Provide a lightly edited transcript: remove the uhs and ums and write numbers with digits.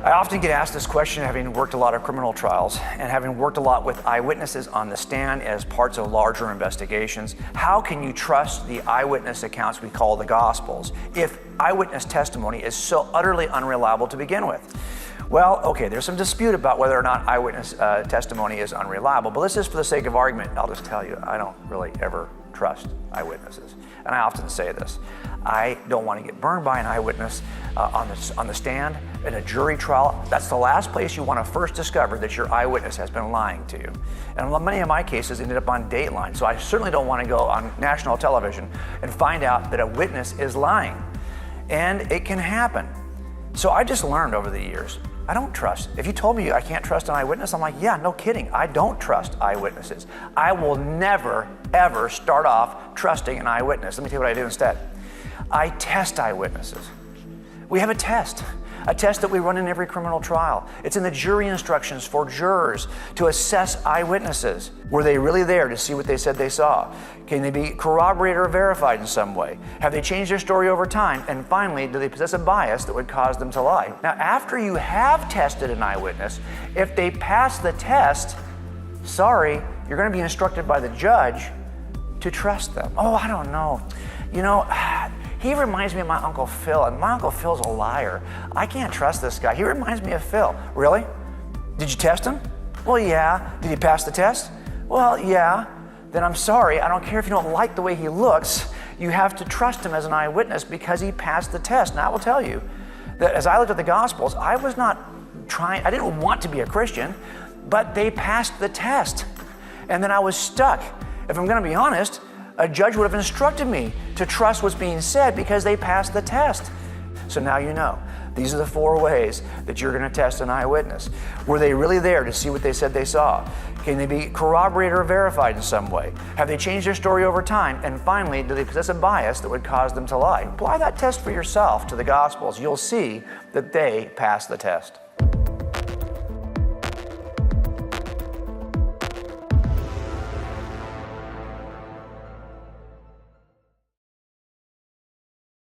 I often get asked this question, having worked a lot of criminal trials and having worked a lot with eyewitnesses on the stand as parts of larger investigations. How can you trust the eyewitness accounts we call the Gospels if eyewitness testimony is so utterly unreliable to begin with? Well, okay, there's some dispute about whether or not eyewitness testimony is unreliable, but let's just, for the sake of argument, I'll just tell you, I don't really ever trust eyewitnesses. And I often say this, I don't want to get burned by an eyewitness on the stand, in a jury trial. That's the last place you want to first discover that your eyewitness has been lying to you. And many of my cases ended up on Dateline, so I certainly don't want to go on national television and find out that a witness is lying. And it can happen. So I just learned over the years, I don't trust. If you told me I can't trust an eyewitness, I'm like, yeah, no kidding. I don't trust eyewitnesses. I will never, ever start off trusting an eyewitness. Let me tell you what I do instead. I test eyewitnesses. We have a test that we run in every criminal trial. It's in the jury instructions for jurors to assess eyewitnesses. Were they really there to see what they said they saw? Can they be corroborated or verified in some way? Have they changed their story over time? And finally, do they possess a bias that would cause them to lie? Now, after you have tested an eyewitness, if they pass the test, sorry, you're going to be instructed by the judge to trust them. Oh, I don't know. You know, he reminds me of my Uncle Phil, and my Uncle Phil's a liar. I can't trust this guy. He reminds me of Phil. Really? Did you test him? Well, yeah. Did he pass the test? Well, yeah. Then I'm sorry. I don't care if you don't like the way he looks. You have to trust him as an eyewitness because he passed the test. Now, I will tell you that as I looked at the Gospels, I was not I didn't want to be a Christian, but they passed the test. And then I was stuck. If I'm going to be honest, a judge would have instructed me to trust what's being said because they passed the test. So now you know. These are the 4 ways that you're going to test an eyewitness. Were they really there to see what they said they saw? Can they be corroborated or verified in some way? Have they changed their story over time? And finally, do they possess a bias that would cause them to lie? Apply that test for yourself to the Gospels. You'll see that they pass the test.